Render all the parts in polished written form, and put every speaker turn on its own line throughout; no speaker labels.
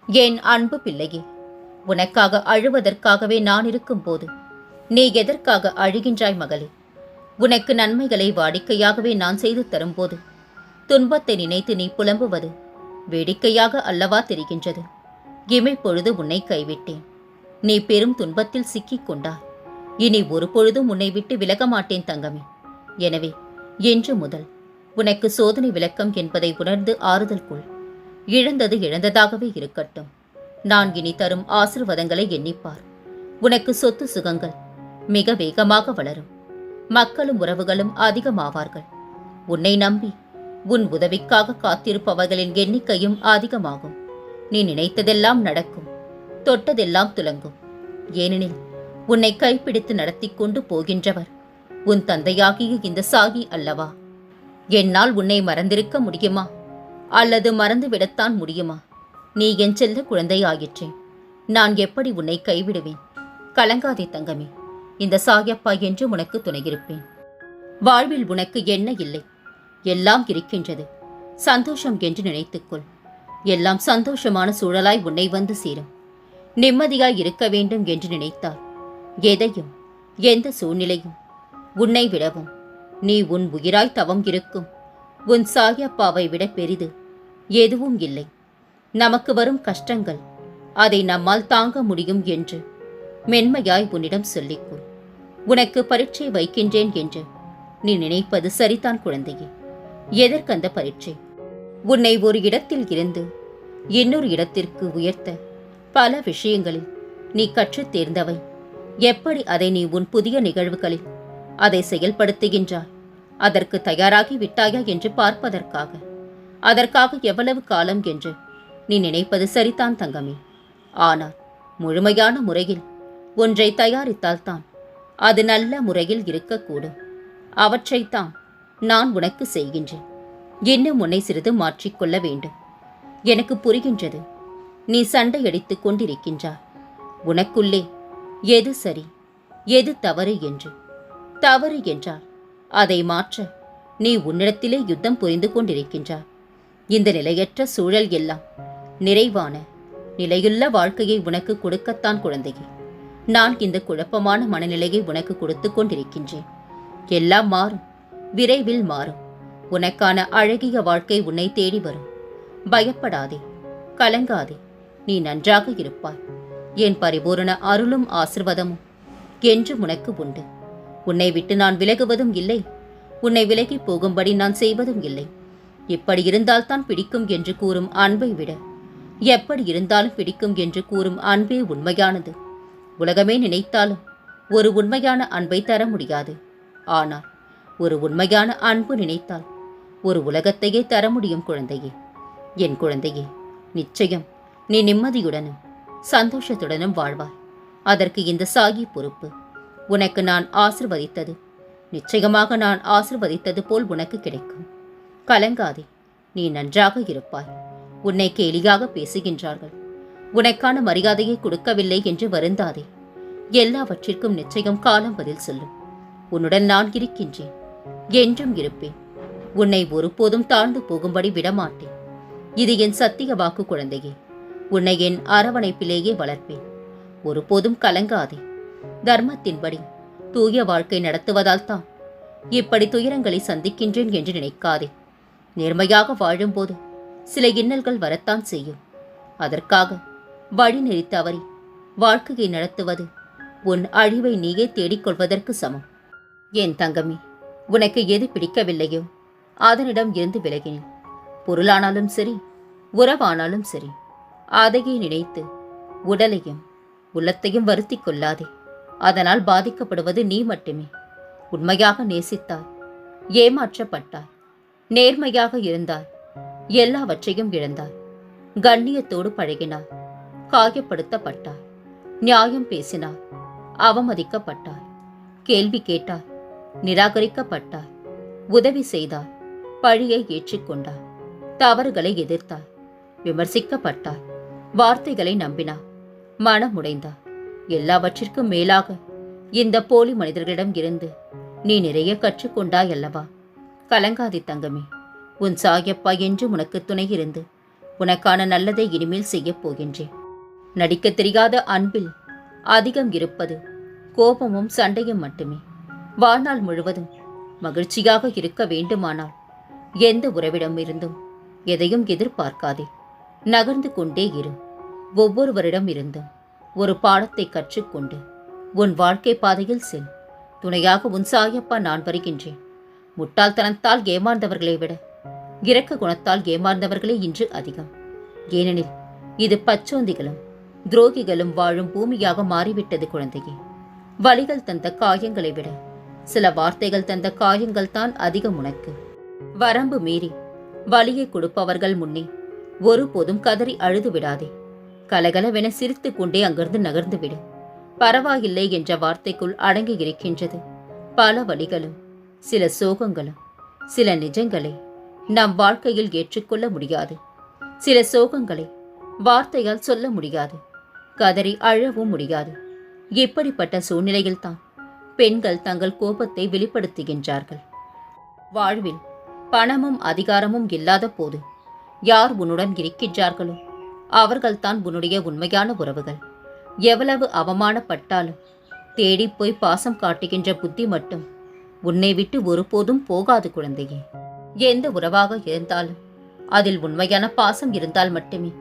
என் அன்பு பிள்ளையே, உனக்காக அழுவதற்காகவே நான் இருக்கும்போது நீ எதற்காக அழுகின்றாய் மகளே? உனக்கு நன்மைகளை வாடிக்கையாகவே நான் செய்து தரும்போது துன்பத்தை நினைத்து நீ புலம்புவது வேடிக்கையாக அல்லவா தெரிகின்றது? இமைப்பொழுது உன்னை கைவிட்டேன். நீ பெரும் துன்பத்தில் சிக்கிக் கொண்டாய். இனி ஒரு பொழுதும் உன்னை விட்டு விலக மாட்டேன் தங்கமே. எனவே இன்று முதல் உனக்கு சோதனை விளக்கம் என்பதை உணர்ந்து ஆறுதல் கொள். இழந்தது இழந்ததாகவே இருக்கட்டும். நான் இனி தரும் ஆசீர்வாதங்களை எண்ணிப்பார். உனக்கு சொத்து சுகங்கள் மிக வேகமாக வளரும். மக்களும் உறவுகளும் அதிகமாவார்கள். உன்னை நம்பி உன் உதவிக்காக காத்திருப்பவர்களின் எண்ணிக்கையும் அதிகமாகும். நீ நினைத்ததெல்லாம் நடக்கும், தொட்டதெல்லாம் துலங்கும். ஏனெனில் உன்னை கைப்பிடித்து நடத்தி கொண்டு போகின்றவர் உன் தந்தையாகிய இந்த சாகி அல்லவா? என்னால் உன்னை மறந்திருக்க முடியுமா? அல்லது மறந்துவிடத்தான் முடியுமா? நீ என் செல்ல குழந்தையாயிற்றேன். நான் எப்படி உன்னை கைவிடுவேன்? கலங்காதே தங்கமே. இந்த சாயப்பா என்று உனக்கு துணையிருப்பேன். வாழ்வில் உனக்கு என்ன இல்லை? எல்லாம் இருக்கின்றது. சந்தோஷம் என்று நினைத்துக்கொள். எல்லாம் சந்தோஷமான சூழலாய் உன்னை வந்து சேரும். நிம்மதியாய் இருக்க வேண்டும் என்று நினைத்தால் எதையும் எந்த சூழ்நிலையும் உன்னை விடவும் நீ உன் உயிராய் தவம் இருக்கும் உன் சாயப்பாவை விட பெரிது எதுவும் இல்லை. நமக்கு வரும் கஷ்டங்கள் அதை நம்மால் தாங்க முடியும் என்று மென்மையாய் உன்னிடம் சொல்லிக்கொள். உனக்கு பரீட்சை வைக்கின்றேன் என்று நீ நினைப்பது சரிதான் குழந்தையே. எதற்கந்த பரீட்சை? உன்னை ஒரு இடத்தில் இருந்து இன்னொரு இடத்திற்கு உயர்த்த பல விஷயங்களில் நீ கற்றுத் தேர்ந்தவை. எப்படி அதை நீ உன் புதிய நிகழ்வுகளில் அதை செயல்படுத்துகின்றாய், அதற்கு தயாராகி விட்டாயா என்று பார்ப்பதற்காக. அதற்காக எவ்வளவு காலம் என்று நீ நினைப்பது சரிதான் தங்கமே. ஆனால் முழுமையான முறையில் ஒன்றை தயாரித்தால்தான் அது நல்ல முறையில் இருக்கக்கூடும். அவற்றைத்தான் நான் உனக்கு செய்கின்றேன். இன்னும் உன்னை சிறிது மாற்றிக்கொள்ள வேண்டும். எனக்கு புரிகின்றது. நீ சண்டையடித்துக் கொண்டிருக்கின்றாய் உனக்குள்ளே எது சரி எது தவறு என்று. தவறு என்றால் அதை மாற்ற நீ உன்னிடத்திலே யுத்தம் புரிந்து கொண்டிருக்கின்றாய். இந்த நிலையற்ற சூழல் எல்லாம் நிறைவான நிலையுள்ள வாழ்க்கையை உனக்கு கொடுக்கத்தான் குழந்தையே. நான் இந்த குழப்பமான மனநிலையை உனக்கு கொடுத்து கொண்டிருக்கின்றேன். எல்லாம் மாறும், விரைவில் மாறும். உனக்கான அழகிய வாழ்க்கை உன்னை தேடி வரும். பயப்படாதே, கலங்காதே. நீ நன்றாக இருப்பாய். என் பரிபூரண அருளும் ஆசிர்வாதமும் என்றும் உனக்கு உண்டு. உன்னை விட்டு நான் விலகுவதும் இல்லை, உன்னை விலகி போகும்படி நான் செய்வதும் இல்லை. இப்படி இருந்தால்தான் பிடிக்கும் என்று கூறும் அன்பை விட எப்படி இருந்தாலும் பிடிக்கும் என்று கூறும் அன்பே உண்மையானது. உலகமே நினைத்தாலும் ஒரு உண்மையான அன்பை தர முடியாது. ஆனால் ஒரு உண்மையான அன்பு நினைத்தால் ஒரு உலகத்தையே தர முடியும் குழந்தையே. என் குழந்தையே, நிச்சயம் நீ நிம்மதியுடனும் சந்தோஷத்துடனும் வாழ்வாய். அதற்கு இந்த சாகி பொறுப்பு. உனக்கு நான் ஆசிர்வதித்தது நிச்சயமாக நான் ஆசிர்வதித்தது போல் உனக்கு கிடைக்கும். கலங்காதே, நீ நன்றாக இருப்பாய். உன்னை கேலியாக பேசுகின்றார்கள், உனக்கான மரியாதையை கொடுக்கவில்லை என்று வருந்தாதே. எல்லாவற்றிற்கும் நிச்சயம் காலம் பதில் சொல்லும். உன்னுடன் நான் இருக்கின்றேன், என்றும் இருப்பேன். உன்னை ஒருபோதும் தாழ்ந்து போகும்படி விடமாட்டேன். இது என் சத்திய வாக்கு குழந்தையே. உன்னை என் அரவணைப்பிலேயே வளர்ப்பேன். ஒருபோதும் கலங்காதே. தர்மத்தின்படி தூய வாழ்க்கை நடத்துவதால் தான் இப்படி துயரங்களை சந்திக்கின்றேன் என்று நினைக்காதே. நேர்மையாக வாழும்போது சில இன்னல்கள் வரத்தான் செய்யும். அதற்காக வழி நெறி தவறி வாழ்க்கையை நடத்துவது உன் அழிவை நீயே தேடிக்கொள்வதற்கு சமம். என் தங்கமே, உனக்கு எது பிடிக்கவில்லையோ அதனிடம் இருந்து விலகினேன். பொருளானாலும் சரி, உறவானாலும் சரி, அதையே நினைத்து உடலையும் உள்ளத்தையும் வருத்தி கொள்ளாதே. அதனால் பாதிக்கப்படுவது நீ மட்டுமே. உண்மையாக நேசித்தாய், ஏமாற்றப்பட்டாய். நேர்மையாக இருந்தாய், எல்லாவற்றையும் இழந்தாய். கண்ணியத்தோடு பழகினாய், காயப்படுத்தப்பட்டாய். நியாயம் பேசினாய், அவமதிக்கப்பட்டாய். கேள்வி கேட்டாய், நிராகரிக்கப்பட்டாய். உதவி செய்தாய், பழியை ஏற்றுக்கொண்டாய். தவறுகளை எதிர்த்தாய், விமர்சிக்கப்பட்டாய். வார்த்தைகளை நம்பினாய், மனம் உடைந்தாய். எல்லாவற்றிற்கும் மேலாக இந்த போலி மனிதர்களிடம் இருந்து நீ நிறைய கற்றுக்கொண்டாய் அல்லவா? கலங்காதி தங்கமே. உன் சாயப்பா என்று உனக்கு துணை இருந்து உனக்கான நல்லதை இனிமேல் செய்யப் போகின்றேன். நடிக்கத் தெரியாத அன்பில் அதிகம் இருப்பது கோபமும் சண்டையும் மட்டுமே. வாழ்நாள் முழுவதும் மகிழ்ச்சியாக இருக்க வேண்டுமானால் எந்த உறவிடம் இருந்தும் எதையும் எதிர்பார்க்காதே. நகர்ந்து கொண்டே இரு. ஒவ்வொருவரிடம் இருந்தும் ஒரு பாடத்தை கற்றுக்கொண்டு உன் வாழ்க்கை பாதையில் செல். துணையாக உன் சாயப்பா நான் வருகின்றேன். முட்டாள்தனத்தால் ஏமாந்தவர்களை விட இரக்க குணத்தால் ஏமாந்தவர்களே இன்று அதிகம். ஏனெனில் இது பச்சோந்திகளும் துரோகிகளும் வாழும் பூமியாக மாறிவிட்டது குழந்தையே. வலிகள் தந்த காயங்களை விட சில வார்த்தைகள் தந்த காயங்கள் தான் அதிகம் உனக்கு. வரம்பு மீறி வலியை கொடுப்பவர்கள் முன்னே ஒருபோதும் கதறி அழுது விடாதே. கலகலவென சிரித்து கொண்டே அங்கிருந்து நகர்ந்து விடு. பரவாயில்லை என்ற வார்த்தைக்குள் அடங்கி இருக்கின்றது பல வலிகளும் சில சோகங்களும். சில நிஜங்களை நம் வாழ்க்கையில் ஏற்றுக்கொள்ள முடியாது. சில சோகங்களை வார்த்தையால் சொல்ல முடியாது. கதறி அழவும் முடியாது. இப்படிப்பட்ட சூழ்நிலையில்தான் பெண்கள் தங்கள் கோபத்தை வெளிப்படுத்துகின்றார்கள். வாழ்வில் பணமும் அதிகாரமும் இல்லாத போது யார் உன்னுடன் இருக்கின்றார்களோ அவர்கள்தான் உன்னுடைய உண்மையான உறவுகள். எவ்வளவு அவமானப்பட்டாலும் தேடிப்போய் பாசம் காட்டுகின்ற புத்தி மட்டும் உன்னை விட்டு ஒருபோதும் போகாது குழந்தையே. எந்த உறவாக இருந்தாலும் அதில் உண்மையான பாசம் இருந்தால் மட்டுமே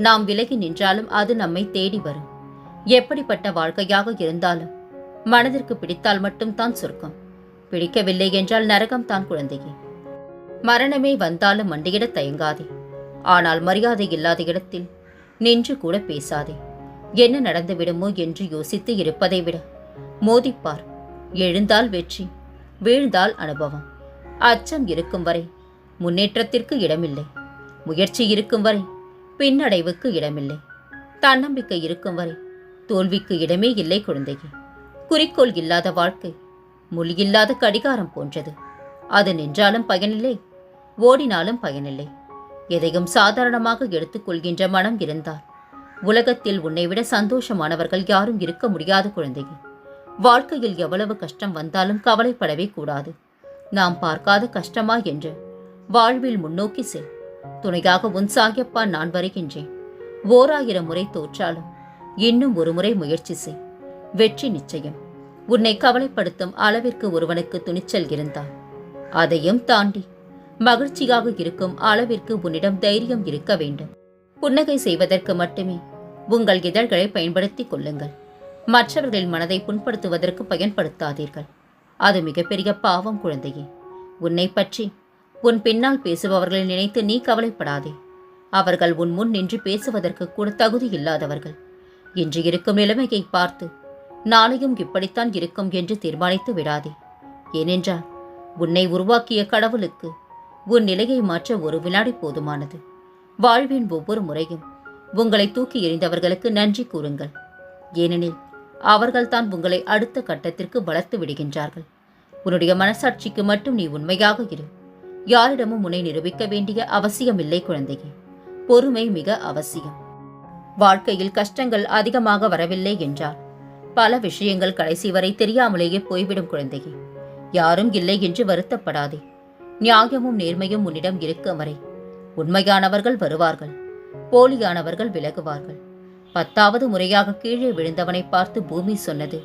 நாம் விலகி நின்றாலும் அது நம்மை தேடி வரும். எப்படிப்பட்ட வாழ்க்கையாக இருந்தாலும் மனதிற்கு பிடித்தால் மட்டும்தான் சொர்க்கம். பிடிக்கவில்லை என்றால் நரகம்தான் குழந்தையே. மரணமே வந்தாலும் மண்டியிட தயங்காதே. ஆனால் மரியாதை இல்லாத இடத்தில் நின்று கூட பேசாதே. என்ன நடந்து விடுமோ என்று யோசித்து இருப்பதை விட மோதிப்பார். எழுந்தால் வெற்றி, வீழ்ந்தால் அனுபவம். அச்சம் இருக்கும் வரை முன்னேற்றத்திற்கு இடமில்லை. முயற்சி இருக்கும் வரை பின்னடைவுக்கு இடமில்லை. தன்னம்பிக்கை இருக்கும் வரை தோல்விக்கு இடமே இல்லை குழந்தையே. குறிக்கோள் இல்லாத வாழ்க்கை முள் இல்லாத கடிகாரம் போன்றது. அது நின்றாலும் பயனில்லை, ஓடினாலும் பயனில்லை. எதையும் சாதாரணமாக எடுத்துக்கொள்கின்ற மனம் இருந்தால் உலகத்தில் உன்னை விட சந்தோஷமானவர்கள் யாரும் இருக்க முடியாது குழந்தையே. வாழ்க்கையில் எவ்வளவு கஷ்டம் வந்தாலும் கவலைப்படவே கூடாது. நாம் பார்க்காத கஷ்டமா என்று வாழ்வில் முன்னோக்கி செல். துணையாக உன் சாயப்பா நான் வருகின்றேன். 1000 முறை தோற்றாலும் இன்னும் ஒரு முறை முயற்சி செய். வெற்றி நிச்சயம். உன்னை கவலைப்படுத்தும் அளவிற்கு ஒருவனுக்கு துணிச்சல் இருந்தால் அதையும் தாண்டி மகிழ்ச்சியாக இருக்கும் அளவிற்கு உன்னிடம் தைரியம் இருக்க வேண்டும். புன்னகை செய்வதற்கு மட்டுமே உங்கள் இதழ்களை பயன்படுத்திக் கொள்ளுங்கள். மற்றவர்களின் மனதை புண்படுத்துவதற்கு பயன்படுத்தாதீர்கள். அது மிகப்பெரிய பாவம் குழந்தையே. உன்னை பற்றி உன் பின்னால் பேசுபவர்களை நினைத்து நீ கவலைப்படாதே. அவர்கள் உன் முன் நின்று பேசுவதற்கு கூட தகுதி இல்லாதவர்கள். இன்று இருக்கும் நிலைமையை பார்த்து நாளையும் இப்படித்தான் இருக்கும் என்று தீர்மானித்து விடாதே. ஏனென்றால் உன்னை உருவாக்கிய கடவுளுக்கு உன் நிலையை மாற்ற ஒரு வினாடி போதுமானது. வாழ்வின் ஒவ்வொரு முறையும் உங்களை தூக்கி எறிந்தவர்களுக்கு நன்றி கூறுங்கள். ஏனெனில் அவர்கள்தான் உங்களை அடுத்த கட்டத்திற்கு வளர்த்து விடுகின்றார்கள். உன்னுடைய மனசாட்சிக்கு மட்டும் நீ உண்மையாக இரு. யாரிடமும் உன்னை நிரூபிக்க வேண்டிய அவசியமில்லை குழந்தையே. பொறுமை மிக அவசியம். வாழ்க்கையில் கஷ்டங்கள் அதிகமாக வரவில்லை என்றால் பல விஷயங்கள் கடைசி வரை தெரியாமலேயே போய்விடும் குழந்தையே. யாரும் இல்லை என்று வருத்தப்படாதே. நியாயமும் நேர்மையும் உன்னிடம் இருக்கும் வரை உண்மையானவர்கள் வருவார்கள், போலியானவர்கள் விலகுவார்கள். 10வது முறையாக கீழே விழுந்தவனை பார்த்து பூமி சொன்னது,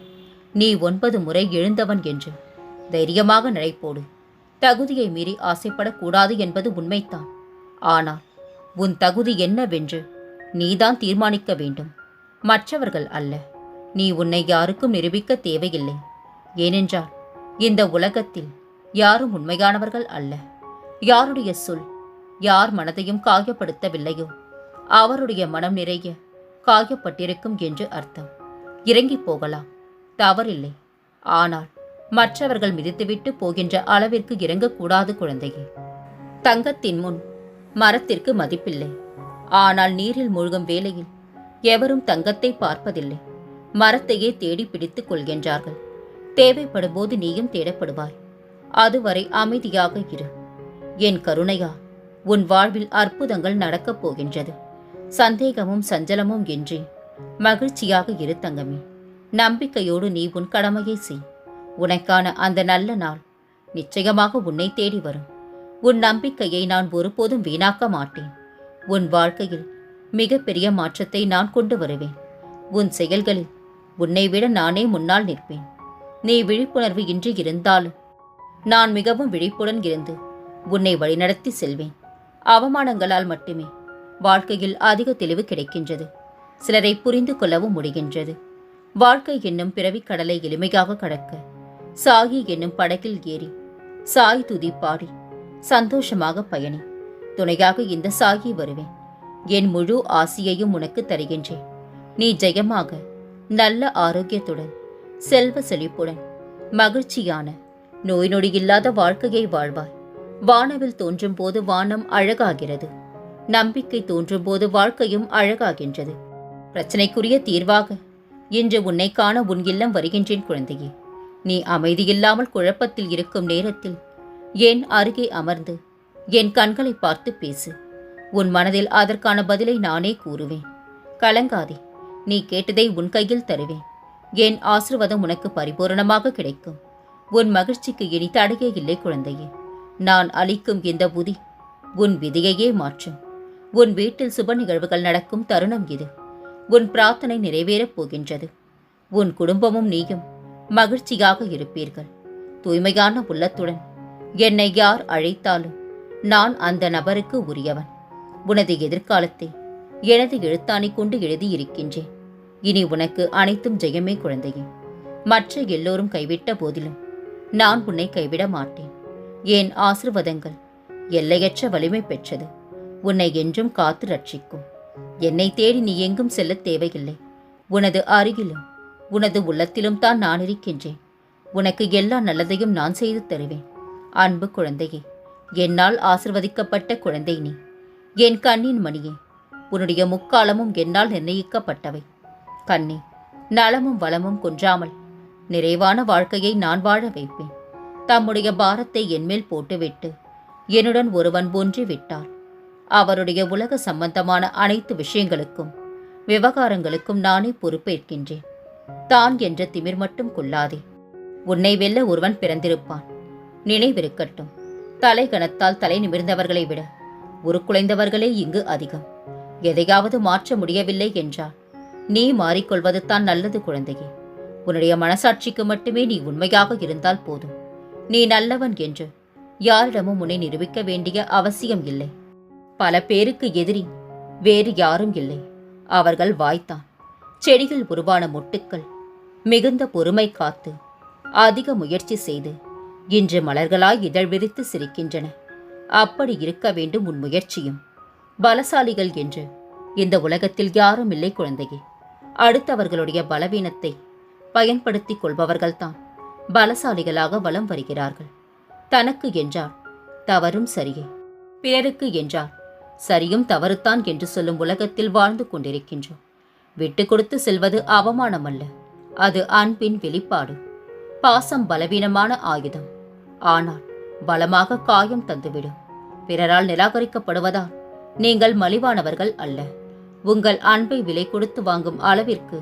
நீ 9 முறை எழுந்தவன் என்று. தைரியமாக நடைபோடு. தகுதியை மீறி ஆசைப்படக்கூடாது என்பது உண்மைத்தான். ஆனால் உன் தகுதி என்னவென்று நீதான் தீர்மானிக்க வேண்டும், மற்றவர்கள் அல்ல. நீ உன்னை யாருக்கும் நிரூபிக்க தேவையில்லை. ஏனென்றால் இந்த உலகத்தில் யாரும் உண்மையானவர்கள் அல்ல. யாருடைய சொல் யார் மனதையும் காயப்படுத்தவில்லையோ அவருடைய மனம் நிறைய காயப்பட்டிருக்கும் என்று அர்த்தம். இறங்கி போகலாம், தவறில்லை. ஆனால் மற்றவர்கள் மிதித்துவிட்டு போகின்ற அளவிற்கு இறங்கக்கூடாது குழந்தையே. தங்கத்தின் முன் மரத்திற்கு மதிப்பில்லை. ஆனால் நீரில் மூழ்கும் வேளையில் எவரும் தங்கத்தை பார்ப்பதில்லை, மரத்தையே தேடி பிடித்துக் கொள்கின்றார்கள். தேவைப்படும் போது நீயும் தேடப்படுவாய். அதுவரை அமைதியாக இரு. என் கருணையா, உன் வாழ்வில் அற்புதங்கள் நடக்கப் போகின்றது. சந்தேகமும் சஞ்சலமும் இன்றி மகிழ்ச்சியாக இரு தங்கமே. நம்பிக்கையோடு நீ உன் கடமையை செய். உனக்கான அந்த நல்ல நாள் நிச்சயமாக உன்னை தேடி வரும். உன் நம்பிக்கையை நான் ஒருபோதும் வீணாக்க மாட்டேன். உன் வாழ்க்கையில் மிகப்பெரிய மாற்றத்தை நான் கொண்டு வருவேன். உன் செயல்களில் உன்னை விட நானே முன்னால் நிற்பேன். நீ விழிப்புணர்வு இன்றி இருந்தாலும் நான் மிகவும் விழிப்புடன் இருந்து உன்னை வழிநடத்தி செல்வேன். அவமானங்களால் மட்டுமே வாழ்க்கையில் அதிக தெளிவு கிடைக்கின்றது. சிலரை புரிந்து கொள்ளவும் முடிகின்றது. வாழ்க்கை என்னும் பிறவிக் கடலை எளிமையாக கடக்க சாயி என்னும் படகில் ஏறி சாய் துதி பாடி சந்தோஷமாக பயணி. துணையாக இந்த சாயி வருவேன். என் முழு ஆசியையும் உனக்கு தருகின்றேன். நீ ஜெயமாக நல்ல ஆரோக்கியத்துடன் செல்வ செழிப்புடன் மகிழ்ச்சியான நோய் நொடி இல்லாத வாழ்க்கையை வாழ்வாய். வானவில் தோன்றும் போது வானம் அழகாகிறது. நம்பிக்கை தோன்றும் போது வாழ்க்கையும் அழகாகின்றது. பிரச்சனைக்குரிய தீர்வாக இன்று உன்னை காண உன் இல்லம் வருகின்றேன் குழந்தையே. நீ அமைதியில்லாமல் குழப்பத்தில் இருக்கும் நேரத்தில் என் அருகே அமர்ந்து என் கண்களை பார்த்து பேசு. உன் மனதில் அதற்கான பதிலை நானே கூறுவேன். கலங்காதே, நீ கேட்டதை உன் கையில் தருவேன். என் ஆசீர்வாதம் உனக்கு பரிபூரணமாக கிடைக்கும். உன் மகிழ்ச்சிக்கு இனி தடையே இல்லை குழந்தையே. நான் அளிக்கும் இந்த புதி உன் விதியையே மாற்றும். உன் வீட்டில் சுப நிகழ்வுகள் நடக்கும் தருணம் இது. உன் பிரார்த்தனை நிறைவேறப் போகின்றது. உன் குடும்பமும் நீயும் மகிழ்ச்சியாக இருப்பீர்கள். தூய்மையான உள்ளத்துடன் என்னை யார் அழைத்தாலும் நான் அந்த நபருக்கு உரியவன். உனது எதிர்காலத்தை எனது எழுத்தாணி கொண்டு எழுதியிருக்கின்றேன். இனி உனக்கு அனைத்தும் ஜெயமே குழந்தையே. மற்ற எல்லோரும் கைவிட்ட போதிலும் நான் உன்னை கைவிட மாட்டேன். என் ஆசீர்வாதங்கள் எல்லையற்ற வலிமை பெற்றது. உன்னை என்றும் காத்து ரட்சிக்கும். என்னை தேடி நீ எங்கும் செல்ல தேவையில்லை. உனது அருகிலும் உனது உள்ளத்திலும் தான் நான் இருக்கின்றேன். உனக்கு எல்லா நல்லதையும் நான் செய்து தருவேன். அன்பு குழந்தையே, என்னால் ஆசிர்வதிக்கப்பட்ட குழந்தை நீ. என் கண்ணின் மணியே, உன்னுடைய முக்காலமும் என்னால் நிர்ணயிக்கப்பட்டவை. கண்ணே, நலமும் வளமும் குன்றாமல் நிறைவான வாழ்க்கையை நான் வாழ வைப்பேன். தம்முடைய பாரத்தை என்மேல் போட்டுவிட்டு என்னுடன் ஒருவன் ஒன்றி விட்டார். அவருடைய உலக சம்பந்தமான அனைத்து விஷயங்களுக்கும் விவகாரங்களுக்கும் நானே பொறுப்பேற்கின்றேன். தான் என்ற திமிர் மட்டும் கொள்ளாதே. உன்னை வெல்ல ஒருவன் பிறந்திருப்பான். நினைவிருக்கட்டும், தலைகணத்தால் தலை நிமிர்ந்தவர்களை விட உருக்குலைந்தவர்களே இங்கு அதிகம். எதையாவது மாற்ற முடியவில்லை என்றால் நீ மாறிக்கொள்வது தான் நல்லது குழந்தையே. உன்னுடைய மனசாட்சிக்கு மட்டுமே நீ உண்மையாக இருந்தால் போதும். நீ நல்லவன் என்று யாரிடமும் உன்னை நிரூபிக்க வேண்டிய அவசியம் இல்லை. பல பேருக்கு எதிரி வேறு யாரும் இல்லை. அவர்கள் வாய்த்தான். செடியில் உருவான மொட்டுக்கள் மிகுந்த பொறுமை காத்து அதிக முயற்சி செய்து இன்று மலர்களாய் இதழ் விரித்து சிரிக்கின்றன. அப்படி இருக்க வேண்டும் உன் முயற்சியும். பலசாலிகள் என்று இந்த உலகத்தில் யாரும் இல்லை குழந்தையே. அடுத்தவர்களுடைய பலவீனத்தை பயன்படுத்திக் கொள்பவர்கள்தான் பலசாலிகளாக வலம் வருகிறார்கள். தனக்கு என்றால் தவறும் சரியே, பிறருக்கு என்றால் சரியும் தவறுத்தான் என்று சொல்லும் உலகத்தில் வாழ்ந்து கொண்டிருக்கின்றோம். விட்டு கொடுத்து செல்வது அவமானம் அல்ல, அது அன்பின் வெளிப்பாடு. பாசம் பலவீனமான ஆயுதம், ஆனால் பலமாக காயம் தந்துவிடும். பிறரால் நிராகரிக்கப்படுவதால் நீங்கள் மலிவானவர்கள் அல்ல. உங்கள் அன்பை விலை கொடுத்து வாங்கும் அளவிற்கு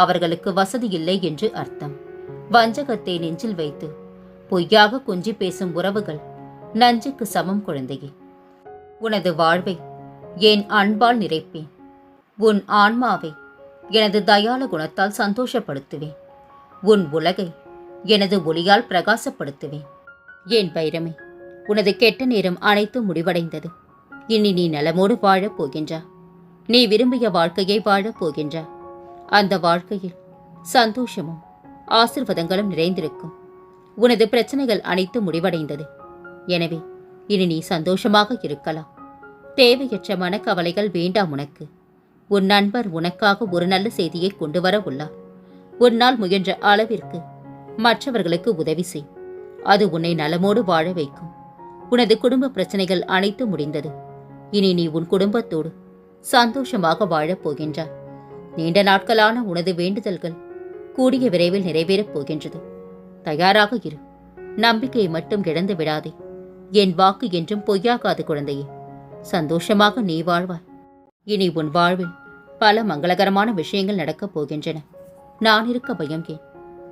அவர்களுக்கு வசதி இல்லை என்று அர்த்தம். வஞ்சகத்தை நெஞ்சில் வைத்து பொய்யாக கொஞ்சி பேசும் உறவுகள் நஞ்சுக்கு சமம் குழந்தையே. உனது வாழ்வை என் அன்பால் நிறைப்பேன். உன் ஆன்மாவை எனது தயால குணத்தால் சந்தோஷப்படுத்துவேன். உன் உலகை எனது ஒளியால் பிரகாசப்படுத்துவேன். என் வைரமே, உனது கெட்ட நேரம் அனைத்தும் முடிவடைந்தது. இனி நீ நலமோடு வாழப் போகின்றா. நீ விரும்பிய வாழ்க்கையை வாழப் போகின்றா. அந்த வாழ்க்கையில் சந்தோஷமும் ஆசீர்வாதங்களும் நிறைந்திருக்கும். உனது பிரச்சனைகள் அனைத்தும் முடிவடைந்தது. எனவே இனி நீ சந்தோஷமாக இருக்கலாம். தேவையற்ற மனக்கவலைகள் வேண்டாம் உனக்கு. உன் நண்பர் உனக்காக ஒரு நல்ல செய்தியை கொண்டு வர உள்ளார். உன்னால் முயன்ற அளவிற்கு மற்றவர்களுக்கு உதவி செய். அது உன்னை நலமோடு வாழ வைக்கும். உனது குடும்ப பிரச்சனைகள் அனைத்தும் முடிந்தது. இனி நீ உன் குடும்பத்தோடு சந்தோஷமாக வாழப் போகின்றாய். நீண்ட நாட்களான உனது வேண்டுதல்கள் கூடிய விரைவில் நிறைவேறப் போகின்றது. தயாராக இரு. நம்பிக்கையை மட்டும் இழந்து விடாதே. என் வாக்கு என்றும் பொய்யாகாது குழந்தையே. சந்தோஷமாக நீ வாழ்வாய். இனி உன் வாழ்வில் பல மங்களகரமான விஷயங்கள் நடக்கப் போகின்றன. நான் இருக்க பயம் ஏன்?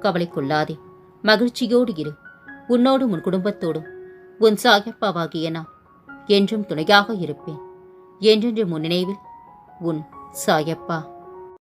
கவலை கொள்ளாதே. மகிழ்ச்சியோடு இரு. உன்னோடும் உன் குடும்பத்தோடும் உன் சாயப்பாவாகிய நான் என்றும் துணையாக இருப்பேன். என்றென்று முன்னினைவில் உன் சாயப்பா.